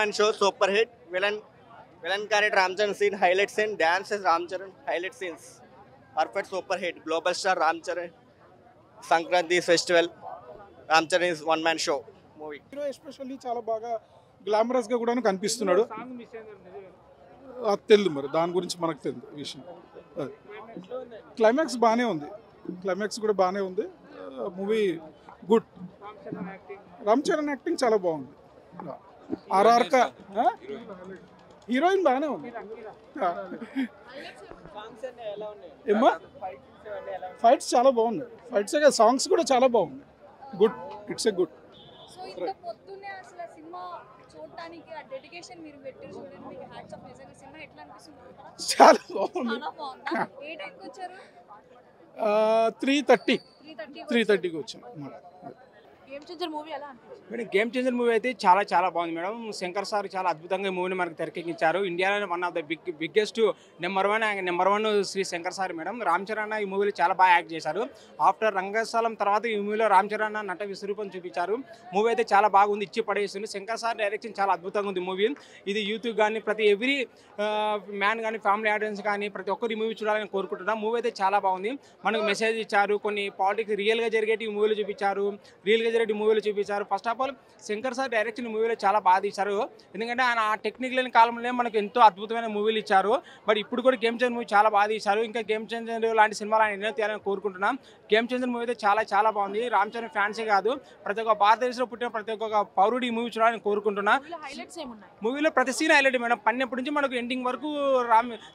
one-man show, super hit. Villain character Ram Charan scene, highlight scene, dances Ram Charan, highlight scenes. Perfect super hit. Global star Ram Charan. Sankranti festival. Ram Charan is one-man show movie. Hero especially చాలా బాగా glamorous గా కూడా కనిపిస్తున్నాడు. తెలియదు మరి దాని గురించి మనకు తెలియదు విషయం. క్లైమాక్స్ బాగానే ఉంది, క్లైమాక్స్ కూడా బాగానే ఉంది. Movie good. Ram Charan acting చాలా బాగుంది. ఆర్ఆర్క హీరోయిన్ బాగానే ఉంది. ఏమా ఫైట్స్ చాలా బాగున్నాయి. ఫైట్స్ సాంగ్స్ కూడా చాలా బాగున్నాయి. Good, it's a good. చాలా బాగుంది. 3:30కి వచ్చాం. మేడం గేమ్ చేంజర్ మూవీ అయితే చాలా బాగుంది మేడం. శంకర్ సార్ చాలా అద్భుతంగా ఈ మూవీని మనకు తెరకెక్కించారు. ఇండియాలో one of the biggest number one Shri Shankar sir madam. Ram Charan ఈ మూవీలో చాలా బాగా యాక్ట్ చేశారు. ఆఫ్టర్ రంగస్థలం తర్వాత ఈ మూవీలో రామ్ చరణ్ నట విశ్వరూపం చూపించారు. మూవీ అయితే చాలా బాగుంది, ఇచ్చి పడేస్తుంది. శంకర్ సార్ డైరెక్షన్ చాలా అద్భుతంగా ఉంది మూవీ. ఇది యూత్ కానీ ప్రతి ఎవ్రీ మ్యాన్ కానీ ఫ్యామిలీ ఆడియన్స్ కానీ ప్రతి ఒక్కరు ఈ మూవీ చూడాలని కోరుకుంటున్నాం. మూవీ అయితే చాలా బాగుంది. మనకు మెసేజ్ ఇచ్చారు, కొన్ని పాలిటిక్స్ రియల్గా జరిగేటి ఈ మూవీలో చూపించారు, మూవీలో చూపించారు. First of all Shankar sir direction మూవీలో చాలా బాగా తీశారు. ఎందుకంటే ఆయన ఆ టెక్నిక్ లేని కాలంలో మనకు ఎంతో అద్భుతమైన మూవీలు ఇచ్చారు. బట్ ఇప్పుడు కూడా గేమ్ చేంజర్ మూవీ చాలా బాగా తీశారు. ఇంకా గేమ్ చేంజర్ లాంటి సినిమాలు ఆయన ఎన్నో తీయాలని కోరుకుంటున్నాం. గేమ్ చేంజర్ మూవీ అయితే చాలా బాగుంది. రామ్ చరణ్ ఫ్యాన్సే కాదు, ప్రతి ఒక్క భారతదేశంలో పుట్టిన ప్రతి ఒక్క పౌరుడు ఈ మూవీ చూడాలని కోరుకుంటున్నా. మూవీలో ప్రతి సీన్ హైలైట్ మేడం. పన్నెప్పటి నుంచి మనకు ఎండింగ్ వరకు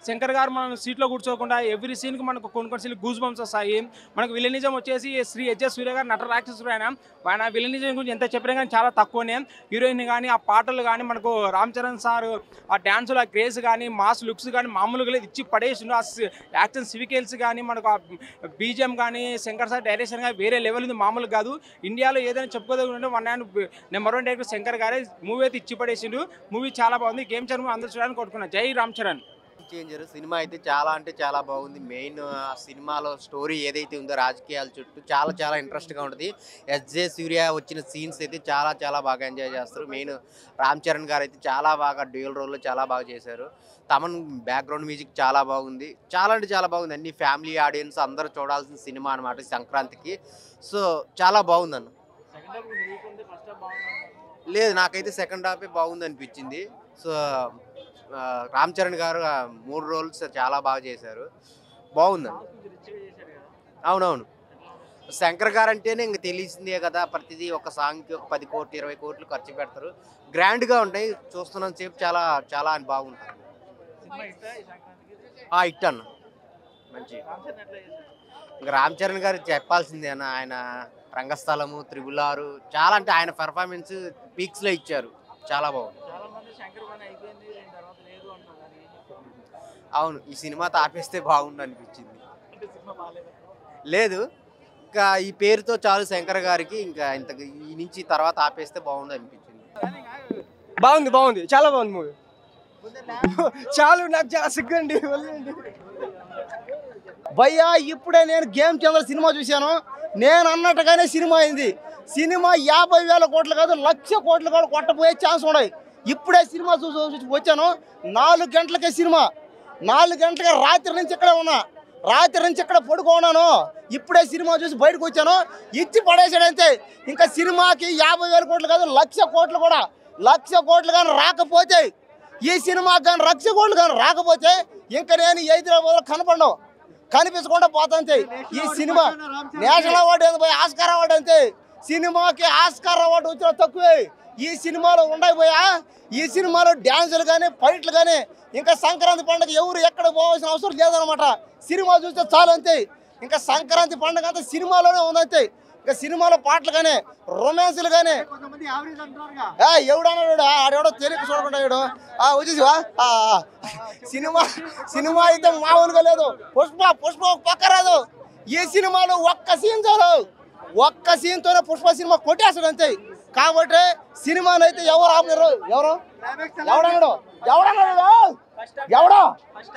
శంకర్ గారు మన సీట్లో కూర్చోకుండా ఎవ్రీ సీన్కి మనకు కొన్ని సీన్లు గూస్ బంప్స్ వస్తాయి. మనకు విలనిజం వచ్చేసి శ్రీ హెచ్ఎస్ సూర్య గారు నట రాక్షసుడు. ఆయన విలనిజం గురించి ఎంత చెప్పినా కానీ చాలా తక్కువనే. హీరోయిన్ కానీ ఆ పాటలు కానీ మనకు రామ్ చరణ్ సార్ ఆ డ్యాన్సులు ఆ క్రేజ్ కానీ మాస్ లుక్స్ కానీ మామూలుగా ఇచ్చి పడేసిండు. ఆ యాక్షన్ సివికెల్స్ కానీ మనకు ఆ బీజిఎం కానీ శంకర్ సార్ డైరెక్షన్ కానీ వేరే లెవెల్ ఉంది, మామూలు కాదు. ఇండియాలో ఏదైనా చెప్పుకోదగిన నెంబర్ 1 డైరెక్టర్ శంకర్ గారే. మూవీ అయితే ఇచ్చి పడేసిండు. మూవీ చాలా బాగుంది. గేమ్ చేంజర్ అందరూ చూడాలని కోరుకున్నా. జై రామ్ చరణ్. చేంజర్ సినిమా అయితే చాలా చాలా బాగుంది. మెయిన్ సినిమాలో స్టోరీ ఏదైతే ఉందో రాజకీయాల చుట్టూ చాలా ఇంట్రెస్ట్గా ఉంటుంది. ఎస్జే సూర్య వచ్చిన సీన్స్ అయితే చాలా బాగా ఎంజాయ్ చేస్తారు. మెయిన్ రామ్ చరణ్ గారు అయితే చాలా బాగా డ్యూయల్ రోల్లో చాలా బాగా చేశారు. తమన్ బ్యాక్గ్రౌండ్ మ్యూజిక్ చాలా బాగుంది. చాలా బాగుంది. అన్ని ఫ్యామిలీ ఆడియన్స్ అందరూ చూడాల్సిన సినిమా అనమాట సంక్రాంతికి. సో చాలా బాగుందన్న. లేదు, నాకైతే సెకండ్ హాఫే బాగుంది అనిపించింది. సో రామ్ చరణ్ గారు 3 రోల్స్ చాలా బాగా చేశారు. బాగుందండి. అవునవును, శంకర్ గారు అంటేనే ఇంక తెలిసిందే కదా. ప్రతిదీ ఒక సాంగ్కి ఒక 10 కోట్లు 20 కోట్లు ఖర్చు పెడతారు. గ్రాండ్గా ఉంటాయి. చూస్తున్నంత సేపు చాలా బాగుంటుంది. హిట్ అన్న, మంచి. ఇంకా రామ్ చరణ్ గారు చెప్పాల్సిందే అన్న. ఆయన రంగస్థలము, త్రిబుల్ ఆర్ చాలా అంటే ఆయన పెర్ఫార్మెన్స్ పీక్స్లో ఇచ్చారు. చాలా బాగుంది. అవును, ఈ సినిమా తాపేస్తే బాగుండు అనిపించింది. లేదు, ఇంకా ఈ పేరుతో చాలు శంకర్ గారికి. ఇంకా ఇంత ఈ నుంచి తర్వాత ఆపేస్తే బాగుండు అనిపించింది. బాగుంది, చాలా బాగుంది మూవీ. చాలు, నాకు చాలా సిగ్గండి. భయ్యా ఇప్పుడే నేను గేమ్ చేంజర్ సినిమా చూశాను. నేను అన్నట్టుగానే సినిమా అయింది. సినిమా 50,000 కోట్లు కాదు, 1,00,000 కోట్లు కూడా కొట్టబోయే ఛాన్స్ ఉన్నాయి. ఇప్పుడే సినిమా చూసి వచ్చాను. 4 గంటలకే సినిమా. 4 గంటలకే రాత్రి నుంచి ఇక్కడే ఉన్నా. రాత్రి నుంచి ఇక్కడ పడుకోన్నాను. ఇప్పుడే సినిమా చూసి బయటకు వచ్చాను. ఇచ్చి పడేసాడంతే. ఇంకా సినిమాకి 50,000 కోట్లు కాదు, 1,00,000 కోట్లు కూడా. 1,00,000 కోట్లు కానీ రాకపోతే, ఈ సినిమాకి కానీ 1,00,000 కోట్లు కానీ రాకపోతే ఇంకా నేను హైదరాబాద్లో కనిపించకుండా పోతాంతే. ఈ సినిమా నేషనల్ అవార్డు ఏంది, ఆస్కార్ అవార్డు అంతే. సినిమాకి ఆస్కార్ అవార్డు వచ్చిన తక్కువే. ఈ సినిమాలో ఉండబోయా. ఈ సినిమాలో డ్యాన్సులు కానీ ఫైట్లు కానీ ఇంకా సంక్రాంతి పండుగ ఎవరు ఎక్కడ పోవాల్సిన అవసరం లేదనమాట. సినిమా చూస్తే చాలు అంతే. ఇంకా సంక్రాంతి పండుగ అంతా సినిమాలోనే ఉందంతే. ఇంకా సినిమాలో పాటలు కానీ రొమాన్స్లు కానీ ఎవడన్నాడు ఆడెవడో తెలియక చూడకుండా వచ్చేసివా. సినిమా అయితే మామూలుగా లేదు. పుష్ప పక్క రాదు. ఈ సినిమాలో ఒక్క సీన్ చాలు. ఒక్క సీన్తోనే పుష్ప సినిమా కొట్టేస్తాడు అంతే. కాబట్టి సినిమానైతే ఎవరు ఆపలేరు. ఎవడో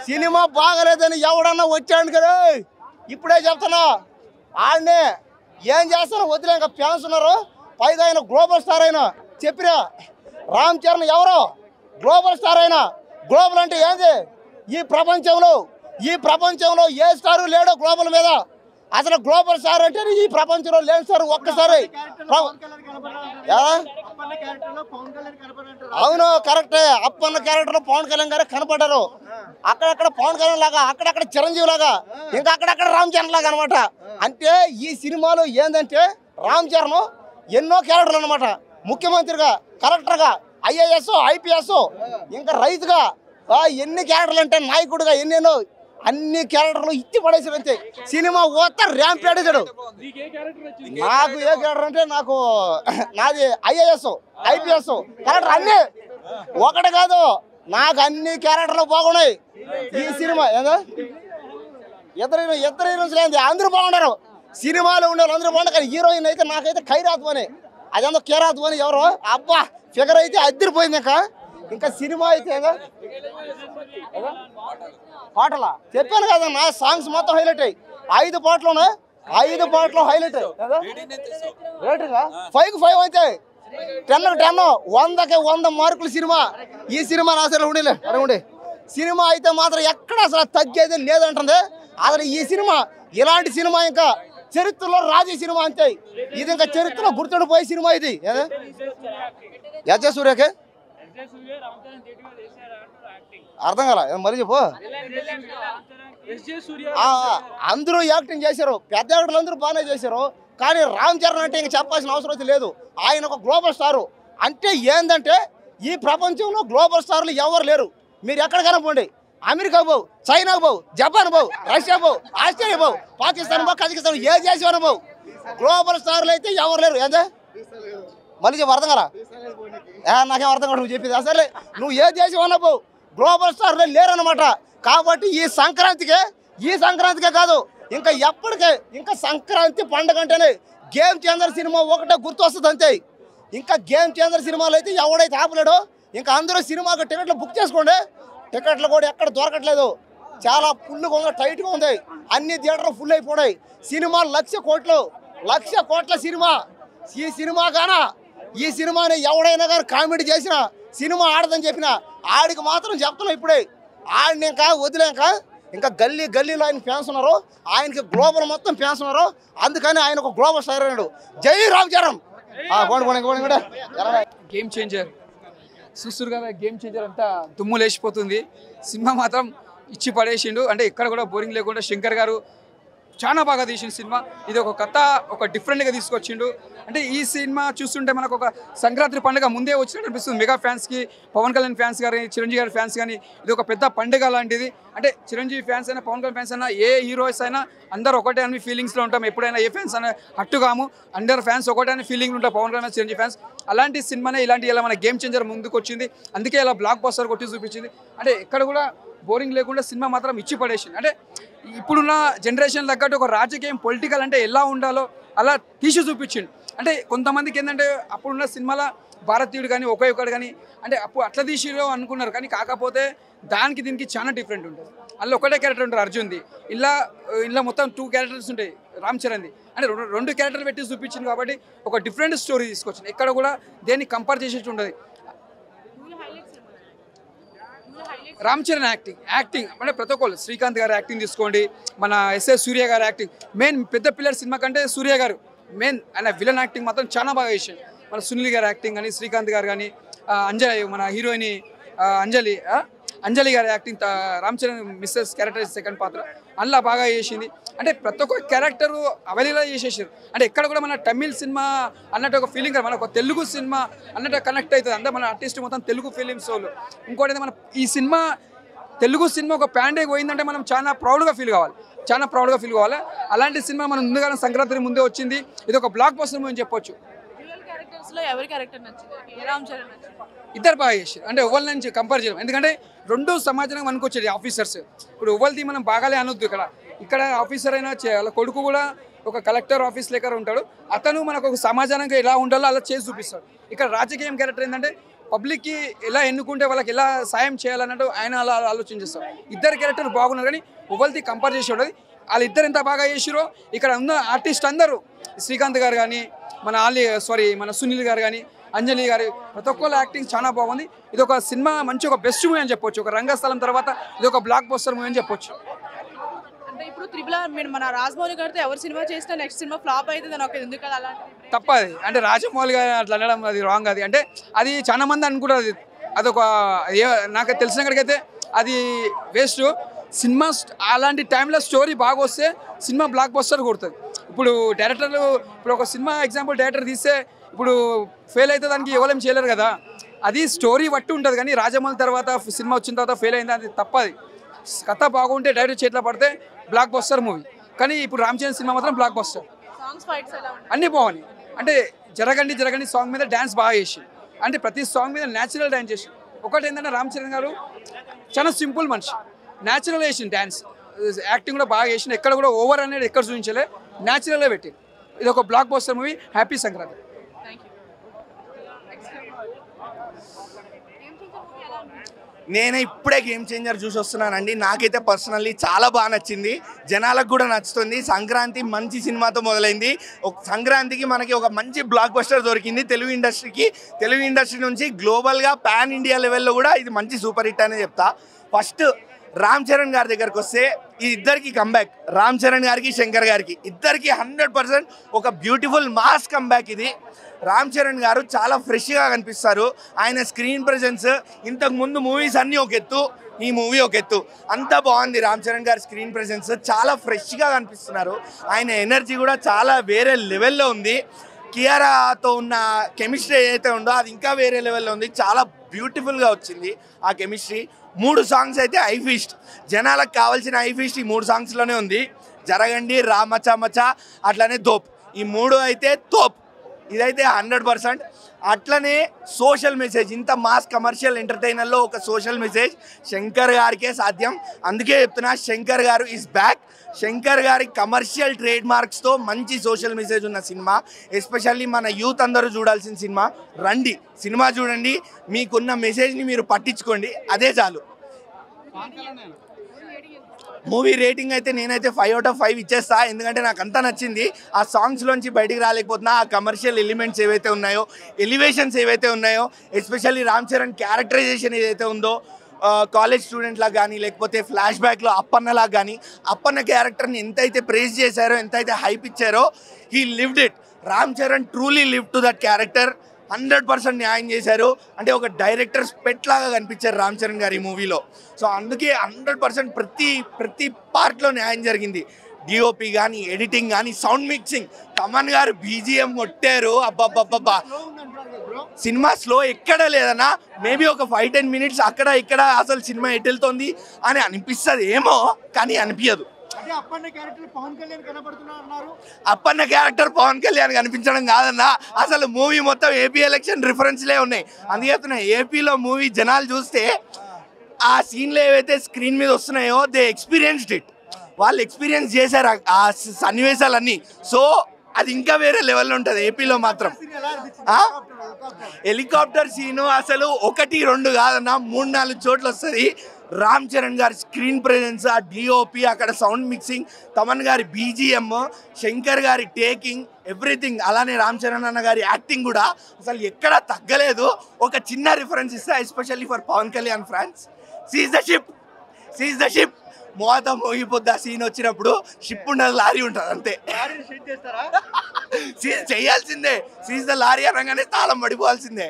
సినిమా బాగలేదని ఎవడన్నా వచ్చాడు కదా. ఇప్పుడే చెప్తున్నా, ఆడనే ఏం చేస్తారో వదిలే. ఇంకా ఫ్యాన్స్ ఉన్నారు. పైగా ఆయన గ్లోబల్ స్టార్ అయినా చెప్పినా రామ్ చరణ్ ఎవరో గ్లోబల్ స్టార్ అయినా. గ్లోబల్ అంటే ఏంది? ఈ ప్రపంచంలో ఏ స్టారు లేడో గ్లోబల్ మీద. అసలు గ్లోబల్ స్టార్ అంటే ఈ ప్రపంచంలో లేని స్టార్ ఒక్కసారి. అవును, కరెక్టే. అప్పన్న క్యారెక్టర్లో పవన్ కళ్యాణ్ గారే కనపడ్డారు. అక్కడక్కడ పవన్ కళ్యాణ్ లాగా, అక్కడక్కడ చిరంజీవి లాగా, ఇంకా అక్కడక్కడ రామ్ చరణ్ లాగా అనమాట. అంటే ఈ సినిమాలో ఏంటంటే రామ్ చరణ్ ఎన్నో క్యారెక్టర్లు అనమాట. ముఖ్యమంత్రిగా, కలెక్టర్గా, ఐఏఎస్, ఐపీఎస్, ఇంకా రైతుగా, ఎన్ని క్యారెక్టర్లు అంటే నాయకుడిగా ఎన్నెన్నో అన్ని క్యారెక్టర్లు ఇచ్చి పడేసాడు అంతే. సినిమా ఓత ర్యాంప్ ఆడేసాడు. నాకు ఏ క్యారెక్టర్ అంటే నాది ఐఏఎస్, ఐపీఎస్ క్యారెక్టర్ అన్ని ఒకటి కాదు. నాకు అన్ని క్యారెక్టర్లు బాగున్నాయి ఈ సినిమా. ఏదో ఇద్దరు హీరోయిన్స్ లేదు, అందరూ బాగున్నారు. సినిమాలో ఉండే అందరూ బాగున్నారు. కానీ హీరోయిన్ అయితే నాకైతే ఖైరాత్ అని, అదేందో కేరాత్ అని ఎవరో అబ్బా ఫిగర్ అయితే అద్దరిపోయింది. ఇంకా సినిమా అయితే పాటలా చెప్పాను కదా, నా సాంగ్స్ మొత్తం హైలైట్ అయ్యి 5 పాటలు 5 పాటలు హైలైట్ రేటుగా 5కి 5 అయితే 10కి 10, 100కి 100 మార్కులు సినిమా. ఈ సినిమా నా అసలు ఉండే సినిమా అయితే మాత్రం ఎక్కడ అసలు తగ్గేది లేదంటుంది. అసలు ఈ సినిమా ఇలాంటి సినిమా ఇంకా చరిత్రలో రాజీ సినిమా అంతే. ఇది ఇంకా చరిత్రలో గుర్తుండిపోయే సినిమా ఇది. ఎస్జే సూర్యకే అర్థం కాల, మరి చెప్పు. అందరూ యాక్టింగ్ చేశారు, పెద్ద యాక్టర్లు అందరూ బాగానే చేశారు. కానీ రామ్ చరణ్ అంటే ఇంక చెప్పాల్సిన అవసరం అయితే లేదు. ఆయన ఒక గ్లోబల్ స్టారు. అంటే ఏంటంటే ఈ ప్రపంచంలో గ్లోబల్ స్టార్లు ఎవరు లేరు. మీరు ఎక్కడికైనా పోండి, అమెరికా పోవు, చైనాకు పోవు, జపాన్ పోవు, రష్యా పోవు, ఆస్ట్రేలియా పోవు, పాకిస్తాన్ పోవు, కజకిస్తాన్, ఏ దేశం పోవు, గ్లోబల్ స్టార్లు అయితే ఎవరు లేరు. ఏందే మళ్ళీ చెప్పు, అర్థం కదా? నాకేం అర్థం కాదు నువ్వు చెప్పేది. అసలే నువ్వు ఏ దేశం అన్నా పోవు, గ్లోబల్ స్టార్లు లేరనమాట. కాబట్టి ఈ సంక్రాంతికే కాదు, ఇంకా ఎప్పటికే, ఇంకా సంక్రాంతి పండుగ అంటేనే గేమ్ చేంజర్ సినిమా ఒకటే గుర్తొస్తుంది అంతే. ఇంకా గేమ్ చేంజర్ సినిమాలు అయితే ఎవడైతే ఆపలేడో, ఇంకా అందరూ సినిమాకి టికెట్లు బుక్ చేసుకోండి. టికెట్లు కూడా ఎక్కడ దొరకట్లేదు, చాలా ఫుల్గా ఉంది, టైట్గా ఉంది. అన్ని థియేటర్లు ఫుల్ అయిపోయాయి. సినిమా 1,00,00,000 కోట్ల సినిమా. ఈ సినిమాని ఎవడైనా కానీ కామెడీ చేసిన సినిమా ఆడదని చెప్పిన ఆడికి మాత్రం చెప్తున్నాం. ఇప్పుడే ఆడిని ఇంకా వదిలేక ఇంకా గల్లీలో ఆయన ఫ్యాన్స్ ఉన్నారు. ఆయనకి గ్లోబల్ మొత్తం ఫ్యాన్స్ ఉన్నారు. అందుకని ఆయన ఒక గ్లోబల్ స్టార్ అన్నాడు. జై రామ్ చరణ్. గేమ్ చేంజర్ చూస్తున్నారు కదా, గేమ్ చేంజర్ అంతా దుమ్ము లేచిపోతుంది. సినిమా మాత్రం ఇచ్చి పడేసిండు. అంటే ఇక్కడ కూడా బోరింగ్ లేకుండా శంకర్ గారు చాలా బాగా తీసిన సినిమా. ఇది ఒక కథ, ఒక డిఫరెంట్గా తీసుకొచ్చిండు. అంటే ఈ సినిమా చూస్తుంటే మనకు ఒక సంక్రాంతి పండుగ ముందే వచ్చినట్టు అనిపిస్తుంది. మెగా ఫ్యాన్స్కి, పవన్ కళ్యాణ్ ఫ్యాన్స్ కానీ, చిరంజీవి గారి ఫ్యాన్స్ కానీ ఇది ఒక పెద్ద పండుగ లాంటిది. అంటే చిరంజీవి ఫ్యాన్స్ అయినా, పవన్ కళ్యాణ్ ఫ్యాన్స్ అయినా, ఏ హీరోస్ అయినా అందరూ ఒకటే అని ఫీలింగ్స్లో ఉంటాం. ఎప్పుడైనా ఏ ఫ్యాన్స్ అయినా హట్టుగాము, అందరు ఫ్యాన్స్ ఒకటే అని ఫీలింగ్ ఉంటాం. పవన్ కళ్యాణ్, చిరంజీవి ఫ్యాన్స్ అలాంటి సినిమానే ఇలా మన గేమ్ చేంజర్ ముందుకు వచ్చింది. అందుకే ఇలా బ్లాక్ బస్టర్ కొట్టి చూపించింది. అంటే ఎక్కడ కూడా బోరింగ్ లేకుండా సినిమా మాత్రం ఇచ్చి పడేసింది. అంటే ఇప్పుడున్న జనరేషన్ తగ్గట్టు ఒక రాజకీయం, పొలిటికల్ అంటే ఎలా ఉండాలో అలా తీసి చూపించిండు. అంటే కొంతమందికి ఏంటంటే అప్పుడున్న సినిమాల భారతీయుడు కానీ, ఒకడు కానీ అంటే అప్పుడు అట్లా తీసిరో అనుకున్నారు. కానీ కాకపోతే దానికి దీనికి చాలా డిఫరెంట్ ఉంటుంది. అందులో ఒకటే క్యారెక్టర్ ఉంటుంది అర్జున్ది. ఇలా మొత్తం 2 క్యారెక్టర్స్ ఉంటాయి రామ్ చరణ్ది. అంటే 2 క్యారెక్టర్లు పెట్టి చూపించింది కాబట్టి ఒక డిఫరెంట్ స్టోరీ తీసుకొచ్చింది. ఎక్కడ కూడా దేన్ని కంపేర్ చేసేట్టు ఉంటుంది. రామ్ చరణ్ యాక్టింగ్ అంటే ప్రతి ఒక్కరు, శ్రీకాంత్ గారు యాక్టింగ్ తీసుకోండి, మన ఎస్ఎస్ సూర్య గారు యాక్టింగ్, మెయిన్ పెద్ద పిల్లర్ సినిమా కంటే సూర్య గారు మెయిన్. ఆయన విలన్ యాక్టింగ్ మాత్రం చాలా బాగా చేశాడు. మన సునీల్ గారు యాక్టింగ్ కానీ, శ్రీకాంత్ గారు కానీ, అంజలి మన హీరోయిన్ అంజలి గారి acting, Ram Charan misses character second పాత్ర అందులో బాగా చేసింది. అంటే ప్రతి ఒక్క క్యారెక్టర్ అవైలబుల్ చేసేసారు. అంటే ఎక్కడ కూడా మన తమిళ్ సినిమా అన్నట్టు ఒక ఫీలింగ్ మన ఒక తెలుగు సినిమా అన్నట్టు కనెక్ట్ అవుతుంది. అంటే మన ఆర్టిస్ట్ మొత్తం తెలుగు ఫిలిమ్స్ వాళ్ళు. ఇంకోటి మన ఈ సినిమా తెలుగు సినిమా ఒక ప్యాండే పోయిందంటే మనం చాలా ప్రౌడ్గా ఫీల్ కావాలి. అలాంటి సినిమా మనం ముందుగా సంక్రాంతి ముందే వచ్చింది. ఇది ఒక బ్లాక్ బస్టర్ అని చెప్పొచ్చు. ఇద్దరు బాగా చేశారు. అంటే ఎవరి నుంచి కంపేర్ చేయడం, ఎందుకంటే 2 సమాజానికి మనకు వచ్చేది ఆఫీసర్స్. ఇప్పుడు ఎవరిది మనం బాగాలే అనొద్దు. ఇక్కడ ఆఫీసర్ అయినా వాళ్ళ కొడుకు కూడా ఒక కలెక్టర్ ఆఫీస్ లెక్క ఉంటాడు. అతను మనకు ఒక సమాజానికి ఎలా ఉండాలో అలా చేసి చూపిస్తాడు. ఇక్కడ రాజకీయం క్యారెక్టర్ ఏంటంటే పబ్లిక్కి ఎలా ఎన్నుకుంటే వాళ్ళకి ఎలా సాయం చేయాలన్నట్టు ఆయన అలా ఆలోచించేస్తాడు. ఇద్దరు క్యారెక్టర్ బాగున్నారు కానీ ఎవరిది కంపేర్ చేసేది. వాళ్ళిద్దరు ఎంత బాగా చేసిరో ఇక్కడ ఉన్న ఆర్టిస్ట్ అందరూ, శ్రీకాంత్ గారు కానీ, మన సునీల్ గారు కానీ అంజలి గారి ప్రతి ఒక్కళ్ళ యాక్టింగ్ చాలా బాగుంది. ఇది ఒక సినిమా మంచి ఒక బెస్ట్ మూవీ అని చెప్పొచ్చు. ఒక రంగస్థలం తర్వాత ఇది ఒక బ్లాక్ బస్టర్ మూవీ అని చెప్పొచ్చు. అంటే ఇప్పుడు త్రిబుల్ ఆర్ మన రాజమౌళి గారితో ఎవరు సినిమా చేసినా నెక్స్ట్ సినిమా ఫ్లాప్ అయితే దాని ఒక ఎందుకు అలాంటి తప్పది. అంటే రాజమౌళి గారు అట్లా అనడం అది రాంగ్. అది అంటే అది చాలా మంది అనుకుంటారు అదొక నాకు తెలిసిన కాడికైతే అది వేస్ట్. సినిమా అలాంటి టైంలో స్టోరీ బాగా వస్తే సినిమా బ్లాక్ బస్టర్ కొడుతుంది. ఇప్పుడు డైరెక్టర్లు ఇప్పుడు ఒక సినిమా ఎగ్జాంపుల్ డైరెక్టర్ తీస్తే ఇప్పుడు ఫెయిల్ అయితే దానికి ఎవరేం చేయలేరు కదా. అది స్టోరీ బట్టి ఉంటుంది. కానీ రాజమౌళి తర్వాత సినిమా వచ్చిన తర్వాత ఫెయిల్ అయింది అది తప్పది. కథ బాగుంటే డైరెక్టర్ చేతిలో పడితే బ్లాక్ బస్టర్ మూవీ. కానీ ఇప్పుడు రామ్ చరణ్ సినిమా మాత్రం బ్లాక్ బస్టర్. అన్నీ బాగున్నాయి. అంటే జరగండి జరగండి సాంగ్ మీద డ్యాన్స్ బాగా చేసి, అంటే ప్రతి సాంగ్ మీద న్యాచురల్ డ్యాన్స్ చేసి. ఒకటి ఏంటంటే రామ్ చరణ్ గారు చాలా సింపుల్ మనిషి, న్యాచురల్ చేసింది డ్యాన్స్, యాక్టింగ్ కూడా బాగా చేసింది. ఎక్కడ కూడా ఓవర్ అనేది ఎక్కడ చూపించలే, న్యాచురల్గా పెట్టి. ఇది ఒక block buster movie. Happy Sankranti. నేను ఇప్పుడే గేమ్ చేంజర్ చూసి వస్తున్నానండి. నాకైతే పర్సనల్లీ చాలా బాగా నచ్చింది, జనాలకు కూడా నచ్చుతుంది. సంక్రాంతి మంచి సినిమాతో మొదలైంది. ఒక సంక్రాంతికి మనకి ఒక మంచి బ్లాక్ బస్టర్ దొరికింది తెలుగు ఇండస్ట్రీకి. తెలుగు ఇండస్ట్రీ నుంచి గ్లోబల్గా పాన్ ఇండియా లెవెల్లో కూడా ఇది మంచి సూపర్ హిట్ అనే చెప్తా. ఫస్ట్ రామ్ చరణ్ గారి దగ్గరకు వస్తే ఈ ఇద్దరికి కంబ్యాక్, రామ్ చరణ్ గారికి శంకర్ గారికి ఇద్దరికి 100% ఒక బ్యూటిఫుల్ మాస్ కంబ్యాక్ ఇది. రామ్ చరణ్ గారు చాలా ఫ్రెష్గా కనిపిస్తారు. ఆయన స్క్రీన్ ప్రెజెన్స్ ఇంతకు ముందు మూవీస్ అన్నీ ఒక ఎత్తు, ఈ మూవీ ఒక ఎత్తు. అంతా బాగుంది. రామ్ చరణ్ గారి స్క్రీన్ ప్రెజెన్స్ చాలా ఫ్రెష్గా కనిపిస్తున్నారు. ఆయన ఎనర్జీ కూడా చాలా వేరే లెవెల్లో ఉంది. కియారాతో ఉన్న కెమిస్ట్రీ ఏదైతే ఉందో అది ఇంకా వేరే లెవెల్లో ఉంది. చాలా బ్యూటిఫుల్గా వచ్చింది ఆ కెమిస్ట్రీ. 3 సాంగ్స్ అయితే ఐ ఫీస్ట్, జనాలకు కావాల్సిన ఐ ఫీస్ట్ ఈ 3 సాంగ్స్లోనే ఉంది. జరగండి, రామచా మచా, అట్లనే తోప్. ఈ 3 అయితే తోప్. ఇదైతే 100%. అట్లనే సోషల్ మెసేజ్, ఇంత మాస్ కమర్షియల్ ఎంటర్టైనర్లో ఒక సోషల్ మెసేజ్ శంకర్ గారికే సాధ్యం. అందుకే చెప్తున్నా, శంకర్ గారు ఈజ్ బ్యాక్. శంకర్ గారి కమర్షియల్ ట్రేడ్ మార్క్స్తో మంచి సోషల్ మెసేజ్ ఉన్న సినిమా, ఎస్పెషల్లీ మన యూత్ అందరూ చూడాల్సిన సినిమా. రండి, సినిమా చూడండి, మీకున్న మెసేజ్ని మీరు పట్టించుకోండి, అదే చాలు. మూవీ రేటింగ్ అయితే నేనైతే 5 out of 5 ఇచ్చేస్తా. ఎందుకంటే నాకు అంతా నచ్చింది. ఆ సాంగ్స్లోంచి బయటికి రాలేకపోతున్నా. ఆ కమర్షియల్ ఎలిమెంట్స్ ఏవైతే ఉన్నాయో, ఎలివేషన్స్ ఏవైతే ఉన్నాయో, ఎస్పెషల్లీ రామ్ చరణ్ క్యారెక్టరైజేషన్ ఏదైతే ఉందో, కాలేజ్ స్టూడెంట్ లాగా కానీ లేకపోతే ఫ్లాష్ బ్యాక్లో అప్పన్నలాగా కానీ, అప్పన్న క్యారెక్టర్ని ఎంతైతే ప్రేజ్ చేశారో, ఎంతైతే హైప్ ఇచ్చారో, he lived it. Ram Charan truly live to that character. 100% న్యాయం చేశారు. అంటే ఒక డైరెక్టర్ స్పెట్ లాగా కనిపించారు రామ్ చరణ్ గారు ఈ మూవీలో. సో అందుకే 100% ప్రతి పార్ట్లో న్యాయం జరిగింది. డిఓపి కానీ, ఎడిటింగ్ కానీ, సౌండ్ మిక్సింగ్, తమన్ గారు బీజిఎం కొట్టారు. అబ్బబ్బబ్బబ్బా, సినిమా స్లో ఎక్కడ లేదన్నా. మేబీ ఒక 5-10 minutes అక్కడ ఇక్కడ అసలు సినిమా ఎటు వెళ్తుంది అని అనిపిస్తుంది ఏమో, కానీ అనిపించదు. అప్పన్న క్యారెక్టర్ పవన్ కళ్యాణ్ కనిపించడం కాదన్నా, అసలు మూవీ మొత్తం ఏపీ ఎలక్షన్ రిఫరెన్స్లే ఉన్నాయి. అందుకే చెప్తున్నా, ఏపీలో మూవీ జనాలు చూస్తే ఆ సీన్లు ఏవైతే స్క్రీన్ మీద వస్తున్నాయో దే ఎక్స్పీరియన్స్డ్ ఇట్. వాళ్ళు ఎక్స్పీరియన్స్ చేశారు ఆ సన్నివేశాలన్నీ. సో అది ఇంకా వేరే లెవెల్లో ఉంటుంది ఏపీలో మాత్రం. హెలికాప్టర్ సీను అసలు 1-2 కాదన్నా, 3-4 చోట్ల వస్తుంది. రామ్ చరణ్ గారి స్క్రీన్ ప్రెజెన్స్, ఆ డిఓపి, అక్కడ సౌండ్ మిక్సింగ్, తమన్ గారి బీజిఎం, శంకర్ గారి టేకింగ్, ఎవ్రీథింగ్. అలానే రామ్ చరణ్ అన్న గారి యాక్టింగ్ కూడా అసలు ఎక్కడా తగ్గలేదు. ఒక చిన్న రిఫరెన్స్ ఇస్తా, especially for Pawan Kalyan fans. Seize the ship, seize the ship. మోత మోగిపోద్ది ఆ సీన్ వచ్చినప్పుడు. షిప్ ఉండదు, లారీ ఉంటుంది అంతే. సీజ్ చేయాల్సిందే. సీజ్ ద లారీ అనగానే తాళం పడిపోవాల్సిందే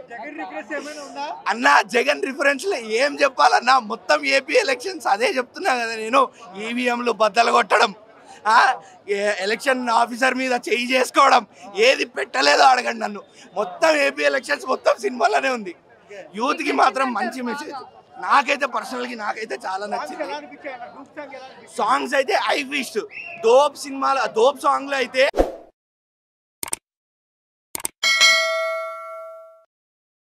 అన్నా. జగన్ రిఫరెన్స్ లో ఏం చెప్పాలన్నా, మొత్తం ఏపీ ఎలక్షన్స్ అదే చెప్తున్నా కదా నేను. ఈవీఎంలు బద్దలు కొట్టడం, ఎలక్షన్ ఆఫీసర్ మీద చేయి చేసుకోవడం, ఏది పెట్టలేదో అడగండి నన్ను. మొత్తం ఏపీ ఎలక్షన్స్ మొత్తం సినిమాలోనే ఉంది. యూత్కి మాత్రం మంచి మెసేజ్. నాకైతే పర్సనల్గా నాకైతే చాలా నచ్చింది. సాంగ్స్ అయితే ఐ ఫీస్ట్. దోప్ సినిమాలో, దోప్ సాంగ్లో అయితే